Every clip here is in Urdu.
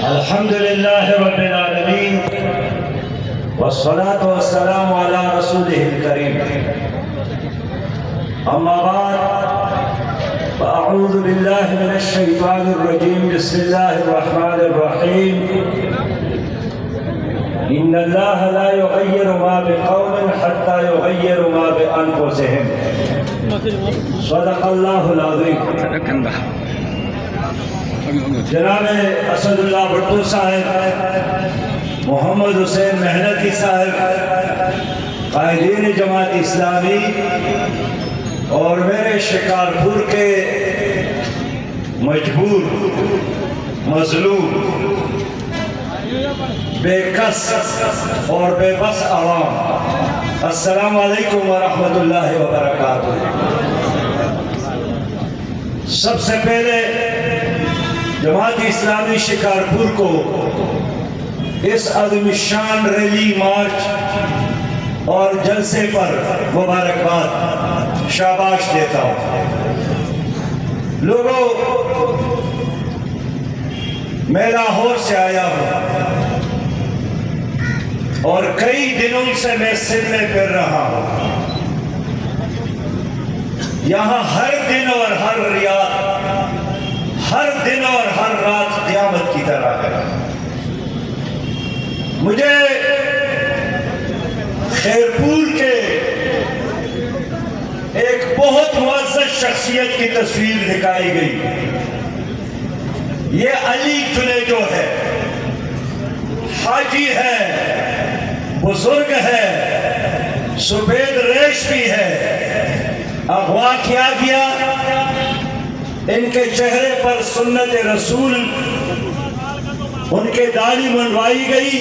الحمد لله رب العالمين والصلاة والسلام على رسوله الكريم أما بعد فأعوذ بالله من الشيطان الرجيم بسم الله الرحمن الرحيم إن الله لا يغير ما بقوم حتى يغيروا ما بأنفسهم صدق الله العظيم جناب اسد اللہ بھٹو صاحب، محمد حسین محنتی صاحب، قائدین جماعت اسلامی اور میرے شکارپور کے مجبور، مظلوم، بے کس اور بے بس عوام، السلام علیکم ورحمۃ اللہ وبرکاتہ۔ سب سے پہلے جماعت اسلامی شکارپور کو اس عظیم شان ریلی، مارچ اور جلسے پر مبارکباد، شاباش دیتا ہوں۔ لوگوں، میں لاہور سے آیا ہوں اور کئی دنوں سے میں سندھ میں پھر رہا ہوں۔ یہاں ہر دن اور ہر ریاض، ہر دن اور ہر رات قیامت کی طرح ہے۔ مجھے خیرپور کے ایک بہت معزز شخصیت کی تصویر دکھائی گئی۔ یہ علی جنیجو ہے، حاجی ہے، بزرگ ہے، سفید ریش بھی ہے۔ اغوا کیا گیا، ان کے چہرے پر سنت رسول، ان کے داڑھی منڈوائی گئی،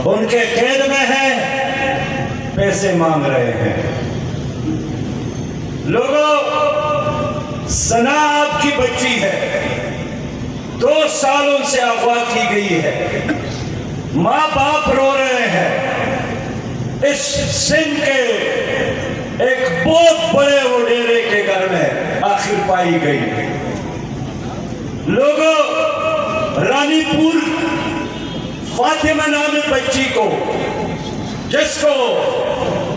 ان کے قید میں ہے، پیسے مانگ رہے ہیں۔ لوگوں، ثنا آپ کی بچی ہے، 2 سالوں سے اغوا کی گئی ہے، ماں باپ رو رہے ہیں۔ اس سندھ کے ایک بہت بڑے وڈیرے کے گھر میں آخر پائی گئی۔ لوگوں، رانی پور فاطمہ نامی بچی کو، جس کو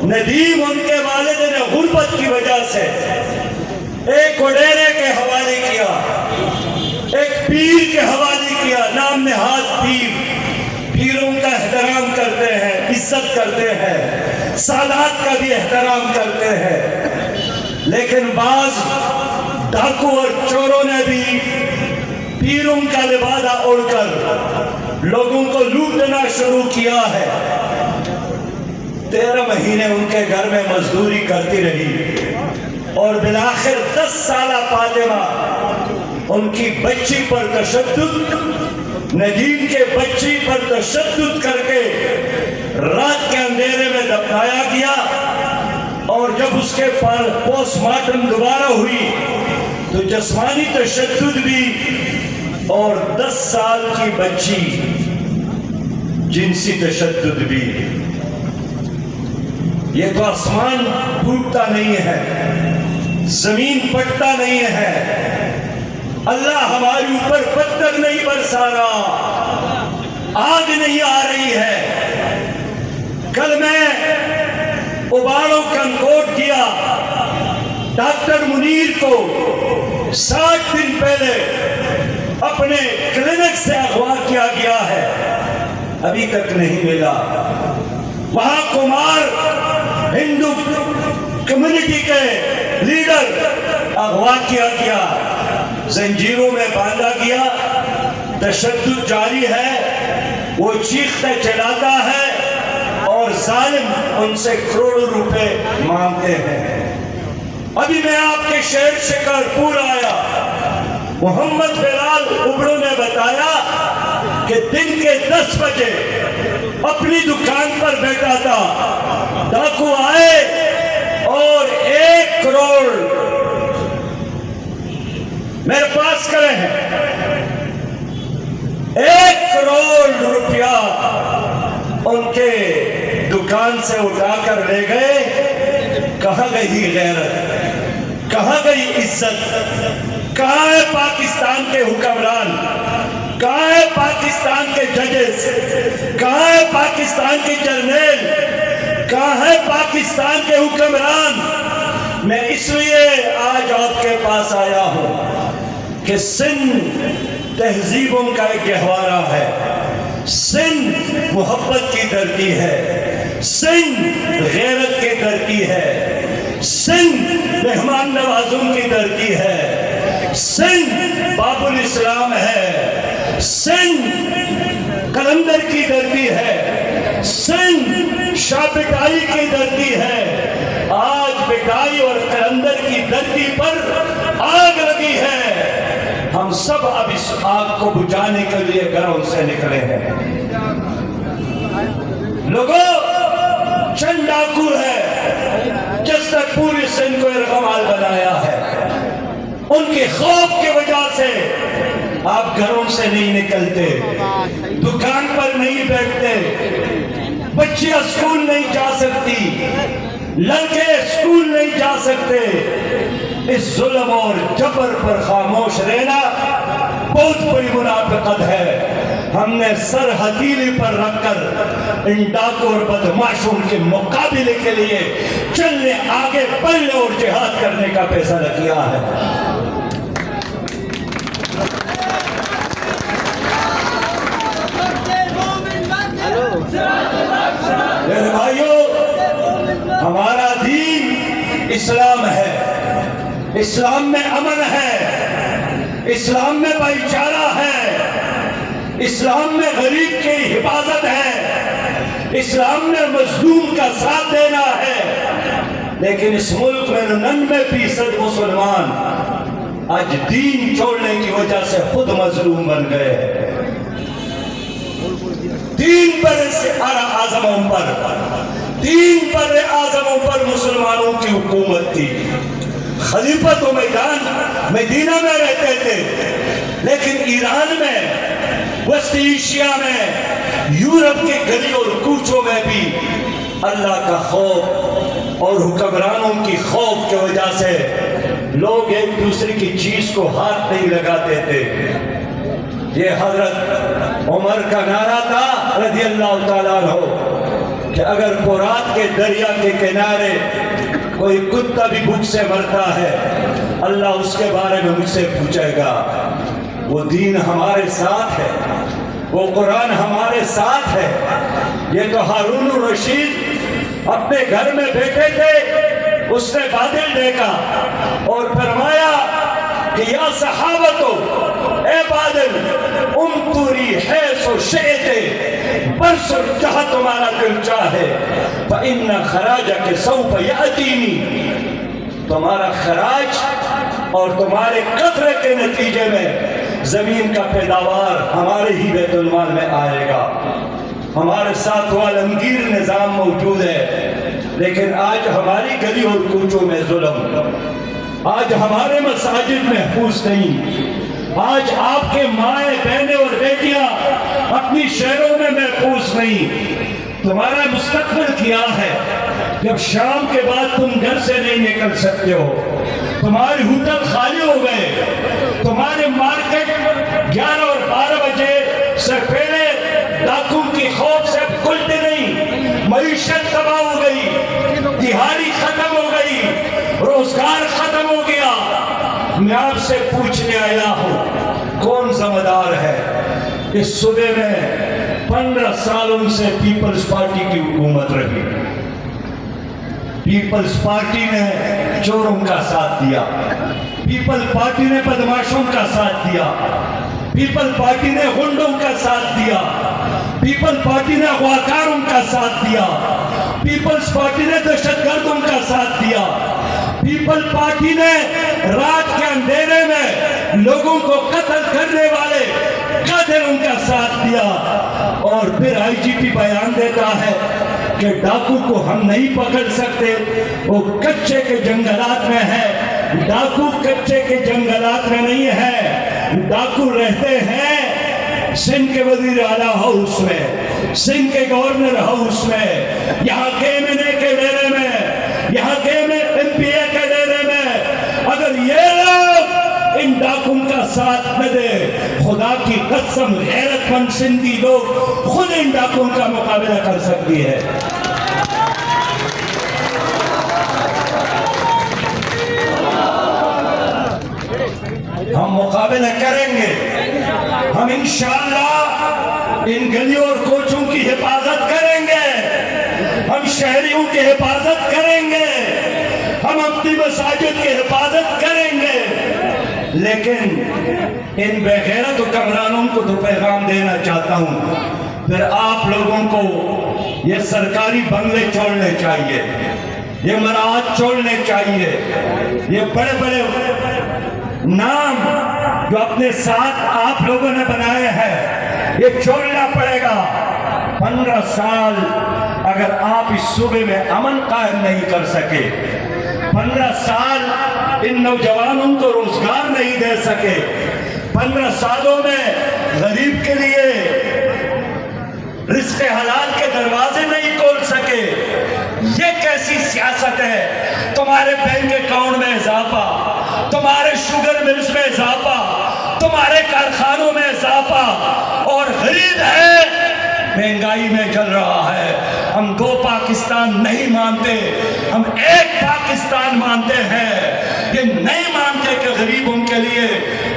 ندیم ان کے والد نے غربت کی وجہ سے ایک وڈیرے کے حوالے کیا، ایک پیر کے حوالے کیا، نام نہاد پیر۔ پیروں کا احترام کرتے ہیں، عزت کرتے ہیں، سادات کا بھی احترام کرتے ہیں، لیکن بعض ڈاکو اور چوروں نے بھی پیروں کا لبادہ اوڑھ کر لوگوں کو لوٹنا شروع کیا ہے۔ 13 مہینے ان کے گھر میں مزدوری کرتی رہی اور بالآخر 10 سالہ فاطمہ ان کی بچی پر تشدد، ندیم کے بچی پر تشدد کر کے رات کے اندھیرے میں دفنایا گیا، اور جب اس کے پوسٹ مارٹم دوبارہ ہوئی تو جسمانی تشدد بھی، اور 10 سال کی بچی جنسی تشدد بھی۔ یہ تو آسمان ٹوٹتا نہیں ہے، زمین پھٹتا نہیں ہے، اللہ ہمارے اوپر پتھر نہیں برسا رہا، آگ نہیں آ رہی ہے۔ کل میں اباڑوں کنکوٹ کیا، ڈاکٹر منیر کو 60 دن پہلے اپنے کلینک سے اغوا کیا گیا ہے، ابھی تک نہیں ملا۔ وہاں کمار ہندو کمیونٹی کے لیڈر اغوا کیا گیا، زنجیروں میں باندھا گیا، تشدد جاری ہے، وہ چیختا چلاتا ہے اور ظالم ان سے کروڑوں روپے مانگتے ہیں۔ ابھی میں آپ کے شہر شکارپور آیا، محمد بلال ابڑو نے بتایا کہ دن کے 10 بجے اپنی دکان پر بیٹھا تھا، ڈاکو آئے اور 1 کروڑ میرے پاس کرے ہیں، 1 کروڑ روپیہ ان کے دکان سے اٹھا کر لے گئے۔ کہاں گئی غیرت، کہاں گئی عزت، کہاں ہے پاکستان کے حکمران، کہاں ہے پاکستان کے ججز؟ کہاں ہے پاکستان کے جرنیل؟ کہاں ہے پاکستان کے حکمران؟ میں اس لیے آج آپ کے پاس آیا ہوں کہ سندھ تہذیبوں کا ایک گہوارہ ہے، سندھ محبت کی دھرتی ہے، سندھ غیرت کی دھرتی ہے، سندھ مہمان نوازوں کی دھرتی ہے، سندھ باب الاسلام ہے، سندھ قلندر کی دھرتی ہے، سندھ شاہ پٹائی کی دھرتی ہے۔ آج پٹائی اور قلندر کی دھرتی پر آگ لگی ہے، ہم سب اب اس آگ کو بجھانے کے لیے گھروں سے نکلے ہیں۔ لوگوں، چند ڈاکو ہے جس نے پوری سندھ کو ارغمال بنایا ہے، ان کے خوف کی وجہ سے آپ گھروں سے نہیں نکلتے، دکان پر نہیں بیٹھتے، بچیاں اسکول نہیں جا سکتی، لڑکے اسکول نہیں جا سکتے۔ اس ظلم اور جبر پر خاموش رہنا بہت بڑی منافقت ہے۔ ہم نے سر ہتھیلی پر رکھ کر ان ڈاکو اور بدماشوں کے مقابلے کے لیے چلنے، آگے بڑھنے اور جہاد کرنے کا فیصلہ کیا ہے۔ میرے بھائیوں، ہمارا دین اسلام ہے، اسلام میں امن ہے، اسلام میں بھائی چارہ ہے، اسلام میں غریب کی حفاظت ہے، اسلام میں مظلوم کا ساتھ دینا ہے۔ لیکن اس ملک میں 99% مسلمان آج دین چھوڑنے کی وجہ سے خود مظلوم بن گئے ہیں۔ تین بر اعظموں پر مسلمانوں کی حکومت تھی۔ خلیفہ تو مدینہ میں رہتے تھے، لیکن ایران میں، وسط ایشیا میں، یورپ کے گلی اور کوچوں میں بھی اللہ کا خوف اور حکمرانوں کی خوف کی وجہ سے لوگ ایک دوسرے کی چیز کو ہاتھ نہیں لگاتے تھے۔ یہ حضرت عمر کا نعرہ تھا رضی اللہ تعالیٰ عنہ کہ اگر فرات کے دریا کے کنارے کوئی کتا بھی بھوک سے مرتا ہے، اللہ اس کے بارے میں مجھ سے پوچھے گا۔ وہ دین ہمارے ساتھ ہے، وہ قرآن ہمارے ساتھ ہے۔ یہ تو ہارون الرشید اپنے گھر میں بیٹھے تھے، اس نے بادل دیکھا اور فرمایا کہ یا صحابتو، اے بادل، امطری حیث شئت، برسو جہاں تمہارا دل چاہے، فإن خراجک سوف یأتینی، تمہارا خراج اور تمہارے قطرے کے نتیجے میں زمین کا پیداوار ہمارے ہی بیت المال میں آئے گا۔ ہمارے ساتھ وہ عالمگیر نظام موجود ہے، لیکن آج ہماری گلی اور کوچوں میں ظلم، آج ہمارے مساجد محفوظ نہیں، آج آپ کے مائیں بہنیں اور بیٹیاں اپنی شہروں میں محفوظ نہیں۔ تمہارا مستقبل کیا ہے جب شام کے بعد تم گھر سے نہیں نکل سکتے ہو؟ تمہارے ہوٹل خالی ہو گئے، تمہارے مارکیٹ 11 اور 12 بجے سے پہلے ڈاکو کی خوف سے کھلتے نہیں، معیشت تباہ ہو گئی، دیہاڑی ختم ہو گئی، روزگار ختم ہو گیا۔ میں آپ سے پوچھنے آیا ہوں، کون ذمہ دار ہے؟ اس صوبے میں 15 سالوں سے پیپلز پارٹی کی حکومت رہی۔ پیپلز پارٹی نے چوروں کا ساتھ دیا، پیپلز پارٹی نے بدماشوں کا ساتھ دیا، پیپلز پارٹی نے غنڈوں کا ساتھ دیا، پیپلز پارٹی نے اغواکاروں کا ساتھ دیا، پیپلز پارٹی نے دہشت گردوں کا ساتھ دیا، پیپلز پارٹی نے رات کے اندھیرے میں لوگوں کو قتل کرنے والے قاتلوں کا ساتھ دیا۔ اور پھر آئی جی پی بیان دیتا ہے کہ ڈاکو کو ہم نہیں پکڑ سکتے، وہ کچے کے جنگلات میں ہے۔ ڈاکو کچے کے جنگلات میں نہیں ہے، ڈاکو رہتے ہیں سندھ کے وزیر اعلیٰ ہاؤس میں، سندھ کے گورنر ہاؤس میں، یہاں کے ایم این اے کے ڈیرے میں، یہاں کے ایم پی اے کے ڈیرے میں۔ اگر یہ لوگ ان ڈاکوں کا ساتھ نہ دے. خدا کی قسم غیرت مند سندھی لوگ خود ان ڈاکوں کا مقابلہ کر سکتی ہے. ہم مقابلہ کریں گے. ہم انشاءاللہ ان گلیوں اور کوچوں کی حفاظت کریں گے. ہم شہریوں کی حفاظت کریں گے. ہم اپنی مساجد کی حفاظت کریں گے. لیکن ان بے غیرت حکمرانوں کو تو پیغام دینا چاہتا ہوں، پھر آپ لوگوں کو یہ سرکاری بنگلے چھوڑنے چاہیے، یہ مراعات چھوڑنے چاہیے، یہ بڑے بڑے نام جو اپنے ساتھ آپ لوگوں نے بنائے ہیں یہ چھوڑنا پڑے گا. 15 سال اگر آپ اس صوبے میں امن قائم نہیں کر سکے، 15 سال ان نوجوانوں کو روزگار نہیں دے سکے، 15 سالوں میں غریب کے لیے رزق حلال کے دروازے نہیں کھول سکے، یہ کیسی سیاست ہے؟ تمہارے بینک اکاؤنٹ میں اضافہ، تمہارے شوگر ملز میں اضافہ، تمہارے کارخانوں میں اضافہ، اور غریب ہے مہنگائی میں جل رہا ہے. ہم 2 پاکستان نہیں مانتے، ہم ایک پاکستان مانتے ہیں. یہ نہیں مانتے کہ غریبوں کے لیے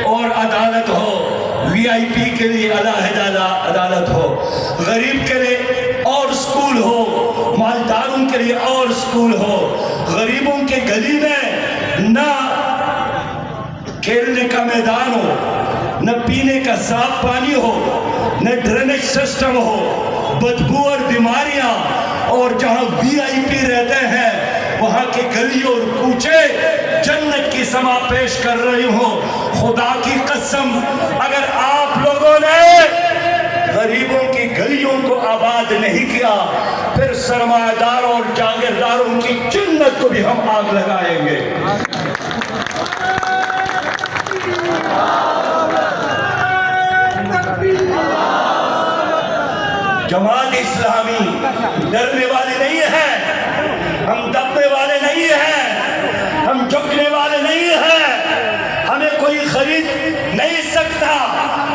اور عدالت ہو، وی آئی پی کے لیے علیحدہ عدالت ہو، غریب کے لیے اور سکول ہو، مالداروں کے لیے اور سکول ہو. غریبوں کے گلی میں نہ کھیلنے کا میدان ہو، نہ پینے کا صاف پانی ہو، نہ ڈرینیج سسٹم ہو، بدبو اور بیماریاں، اور جہاں وی آئی پی رہتے ہیں وہاں کے گلی اور کوچے جنت کی سما پیش کر رہی ہوں. خدا کی قسم اگر آپ لوگوں نے غریبوں کی گلیوں کو آباد نہیں کیا، پھر سرمایہ دار اور جاگیرداروں کی جنت کو بھی ہم آگ لگائیں گے. جماعت اسلامی ڈرنے والے نہیں ہیں، ہم دبنے والے نہیں ہیں، ہم جھکنے والے نہیں ہیں. ہمیں کوئی خرید نہیں سکتا.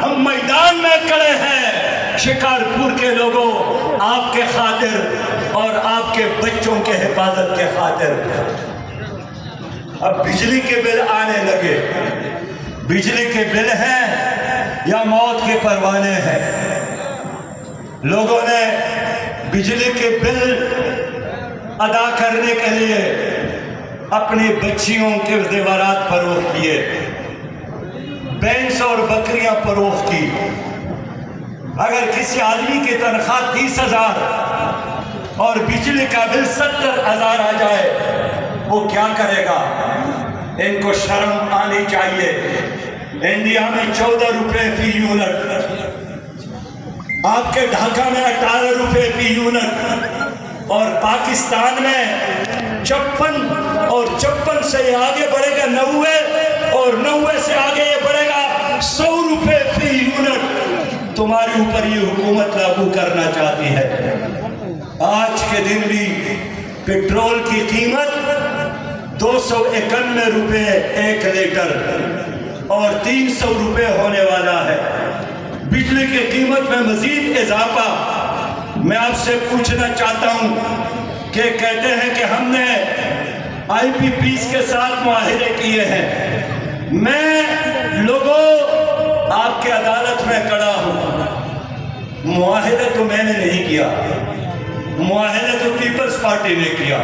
ہم میدان میں کھڑے ہیں شکارپور کے لوگوں، آپ کے خاطر اور آپ کے بچوں کے حفاظت کے خاطر. اب بجلی کے بل آنے لگے. بجلی کے بل ہیں یا موت کے پروانے ہیں. لوگوں نے بجلی کے بل ادا کرنے کے لیے اپنی بچیوں کے زیورات فروخت کیے، بینس اور بکریاں فروخت کی. اگر کسی آدمی کی تنخواہ 30,000 اور بجلی کا بل 70,000 آ جائے وہ کیا کرے گا؟ ان کو شرم آنی چاہیے. انڈیا میں 14 روپے فی یونٹ، آپ کے ڈھاکہ میں 18 روپے فی یونٹ، اور پاکستان میں 56، اور 56 سے یہ آگے بڑھے گا 90، اور 90 سے آگے یہ بڑھے گا 100 روپے فی یونٹ. تمہارے اوپر یہ حکومت لاگو کرنا چاہتی ہے. آج کے دن بھی پیٹرول کی قیمت 291 روپے 1 لیٹر اور 300 روپے ہونے والا ہے. بجلی کی قیمت میں مزید اضافہ. میں آپ سے پوچھنا چاہتا ہوں کہ کہتے ہیں کہ ہم نے آئی پی پیس کے ساتھ معاہدے کیے ہیں. میں لوگوں آپ کے عدالت میں کھڑا ہوں. معاہدہ تو میں نے نہیں کیا، معاہدہ تو پیپلز پارٹی نے کیا،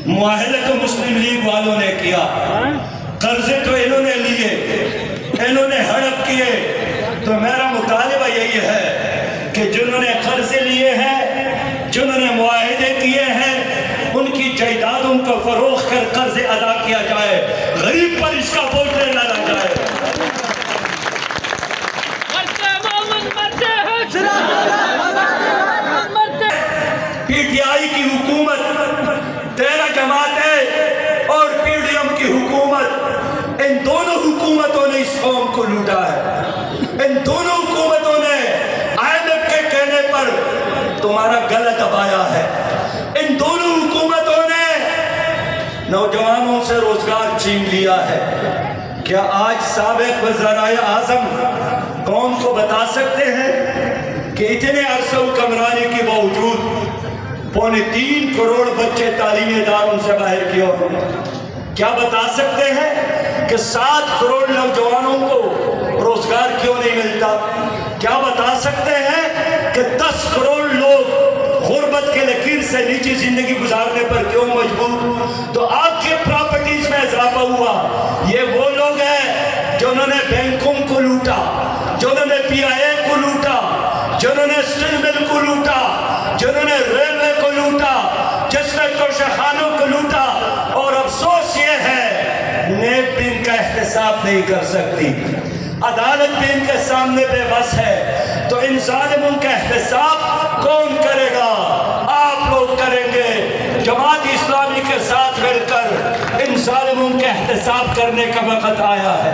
معاہدہ تو مسلم لیگ والوں نے کیا. قرضے تو انہوں نے لیے، انہوں نے ہڑپ کیے. تو میرا مطالبہ یہی ہے کہ جنہوں نے قرضے لیے ہیں، جنہوں نے معاہدے کیے ہیں، ان کی جائیدادوں کو فروخت کر قرض ادا کیا جائے. غریب پر اس کا بوجھ نہ ڈالا جائے. پی ٹی آئی کی حکومت، 13 جماعتیں اور پی ڈی ایم کی حکومت، ان دونوں حکومتوں نے اس قوم کو لوٹا ہے. ان دونوں حکومتوں نے آئی ایم ایف کے کہنے پر تمہارا گلا دبایا ہے. ان دونوں حکومتوں نے نوجوانوں سے روزگار چھین لیا ہے. کیا آج سابق وزرائے اعظم قوم کو بتا سکتے ہیں کہ اتنے عرصہ حکمرانی کے باوجود 3.25 کروڑ بچے تعلیمی اداروں سے باہر کیے ہوئے؟ کیا بتا سکتے ہیں کہ 7 کروڑ نوجوانوں کو روزگار کیوں نہیں ملتا؟ کیا بتا سکتے ہیں کہ 10 کروڑ لوگ غربت کے لکیر سے نیچی زندگی گزارنے پر کیوں مجبور؟ تو آپ کے پراپرٹیز میں اضافہ ہوا۔ یہ وہ لوگ ہیں جنہوں نے بینکوں کو لوٹا، جنہوں نے پی آئی اے کو لوٹا، جنہوں نے اسٹیل مل کو لوٹا، جنہوں نے ریلوے کو لوٹا، جس نے توشہ خانوں کو لوٹا، اور افسوس یہ ہے نیب بھی ان کا احتساب نہیں کر سکتی، عدالت بھی ان کے سامنے بے بس ہے۔ تو ان ظالموں کا احتساب کون کرے گا؟ آپ لوگ کریں گے۔ جماعت اسلامی کے ساتھ مل کر ان ظالموں کے احتساب کرنے کا وقت آیا ہے۔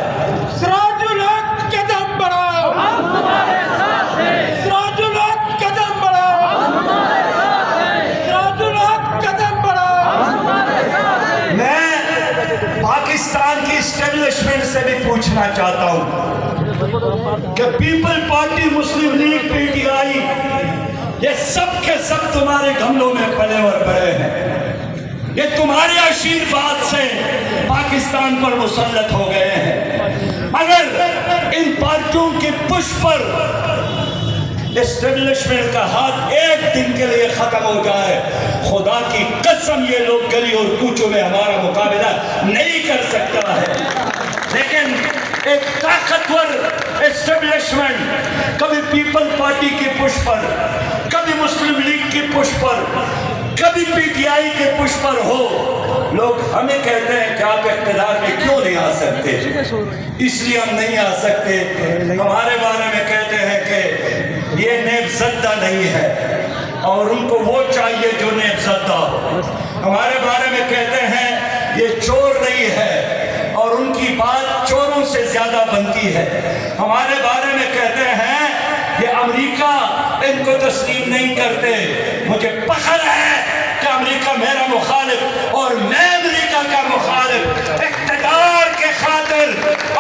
سراج الحق قدم بڑھاؤ، ہم تمہارے ساتھ ہیں۔ سراج الحق قدم بڑھاؤ، ہم تمہارے ساتھ ہیں۔ سراج الحق قدم بڑھاؤ، ہم تمہارے ساتھ ہیں۔ میں پاکستان کی اسٹیبلشمنٹ سے بھی پوچھنا چاہتا ہوں کہ people party, Muslim league, P T I, یہ سب کے سب تمہارے گھملوں میں پلے اور بڑے ہیں۔ یہ تمہارے آشیرواد سے پاکستان پر مسلط ہو گئے ہیں۔ اگر ان پارٹیوں کی پش پر اسٹیبلشمنٹ کا ہاتھ ایک دن کے لیے ختم ہو جائے، خدا کی قسم یہ لوگ گلی اور کوچوں میں ہمارا مقابلہ نہیں کر سکتا ہے۔ لیکن ایک طاقتور اسٹیبلشمنٹ کبھی پیپل پارٹی کی پش پر، کبھی مسلم لیگ کی پش پر، کبھی پی ٹی آئی کے پش پر ہو، لوگ ہمیں کہتے ہیں کہ آپ اقتدار میں کیوں نہیں آ سکتے؟ اس لیے ہم نہیں آ سکتے۔ ہمارے بارے میں کہتے ہیں کہ یہ نیب زدہ نہیں ہے اور ان کو وہ چاہیے جو نیب زدہ ہو۔ ہمارے بارے میں کہتے ہیں یہ چور نہیں ہے اور ان کی بات چوروں سے زیادہ بنتی ہے۔ ہمارے بارے میں کہتے ہیں یہ امریکہ ان کو تسلیم نہیں کرتے۔ مجھے فخر ہے کہ امریکہ میرا مخالف اور میں امریکہ کا مخالف۔ اقتدار کے خاطر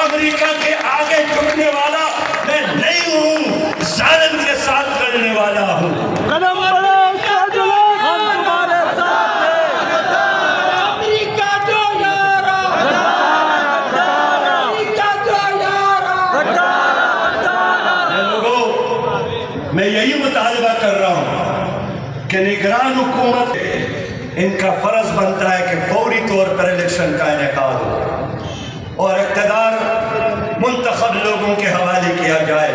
امریکہ کے آگے جھکنے والا میں نہیں ہوں، ظالم کے ساتھ لڑنے والا ہوں۔ قدم بڑھاؤ، سراج الحق، ہم تمہارے ساتھ ہیں۔ امریکہ جو یارا، امریکہ جو یارا۔ لوگوں، میں یہی مطالبہ کر رہا ہوں کہ نگران حکومت ان کا فرض بنتا ہے کہ فوری طور پر الیکشن کا انعقاد ہو اور اقتدار منتخب لوگوں کے حوالے کیا جائے،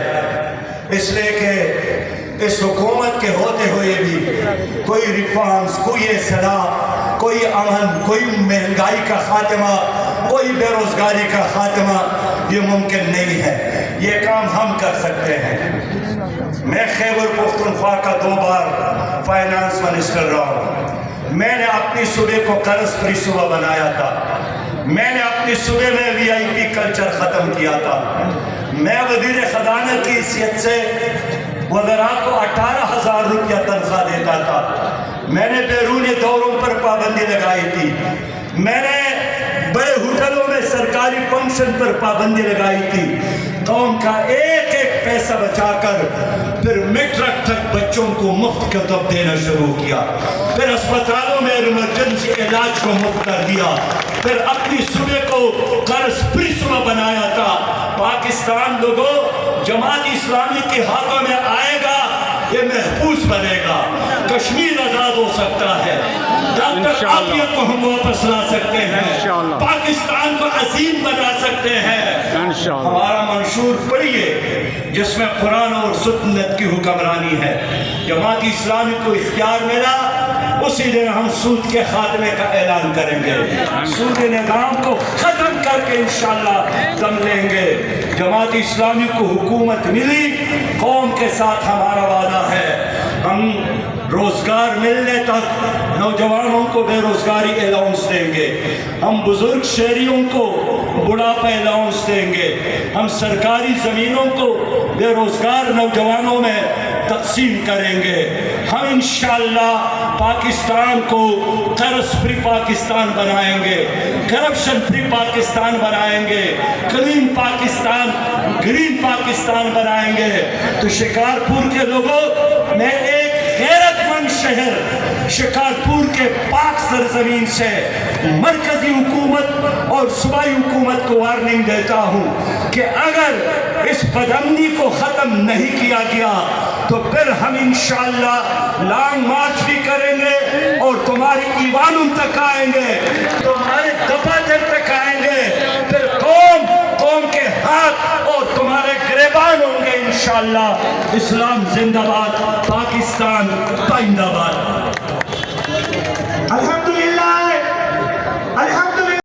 اس لیے کہ اس حکومت کے ہوتے ہوئے بھی کوئی ریفارمز، کوئی اصلاح، کوئی امن، کوئی مہنگائی کا خاتمہ، کوئی بے روزگاری کا خاتمہ یہ ممکن نہیں ہے۔ یہ کام ہم کر سکتے ہیں۔ میں خیبر پختونخوا کا 2 بار فائنانس منسٹر رہا ہوں۔ میں نے اپنی صوبے کو قرض فری صوبہ بنایا تھا۔ میں نے اپنی صوبے میں وی آئی پی کلچر ختم کیا تھا۔ میں وزیر خزانہ کی حیثیت سے وزراء کو 18,000 روپیہ تنخواہ دیتا تھا۔ میں نے بیرونی دوروں پر پابندی لگائی تھی۔ میں نے بڑے ہوٹلوں میں سرکاری فنکشن پر پابندی لگائی تھی۔ قوم کا ایک ایک پیسہ بچا کر پھر میٹرک تک بچوں کو مفت کتب دینا شروع کیا، پھر اسپتالوں میں ایمرجنسی علاج کو مفت کر دیا، پھر اپنی صوبے کو قرض فری صوبہ بنایا تھا۔ پاکستان لوگوں، جماعت اسلامی کے ہاتھوں میں آئے گا، یہ محفوظ بنے گا، کشمیر آزاد ہو سکتا ہے، ڈاکٹر عافیہ کو ہم واپس لا سکتے ہیں، پاکستان کو عظیم بنا سکتے ہیں۔ ہمارا منشور پڑھیے جس میں قرآن اور سنت کی حکمرانی ہے۔ جماعت اسلامی کو اختیار ملا، اسی دن ہم سود کے خاتمے کا اعلان کریں گے، سود نظام کو ختم کر کے انشاءاللہ دم لیں گے۔ جماعت اسلامی کو حکومت ملی، قوم کے ساتھ ہمارا وعدہ ہے، ہم روزگار ملنے تک نوجوانوں کو بے روزگاری الاؤنس دیں گے، ہم بزرگ شہریوں کو بڑھاپا الاؤنس دیں گے، ہم سرکاری زمینوں کو بے روزگار نوجوانوں میں تقسیم کریں گے. ہم انشاءاللہ پاکستان کو قرض فری پاکستان بنائیں گے, کرپشن فری پاکستان بنائیں گے, کلین پاکستان, گرین پاکستان بنائیں گے. تو شکارپور کے لوگوں, میں ایک غیرت مند شہر شکارپور کے پاک سرزمین سے مرکزی حکومت اور صوبائی حکومت کو وارننگ دیتا ہوں کہ اگر اس بدامنی کو ختم نہیں کیا گیا تو پھر ہم انشاءاللہ لانگ مارچ بھی کریں گے اور تمہاری ایوانوں تک آئیں گے, تمہارے دفاتر تک آئیں گے, پھر قوم کے ہاتھ اور تمہارے گریبان ہوں گے انشاءاللہ. اسلام زندہ باد, پاکستان پائندہ باد. الحمد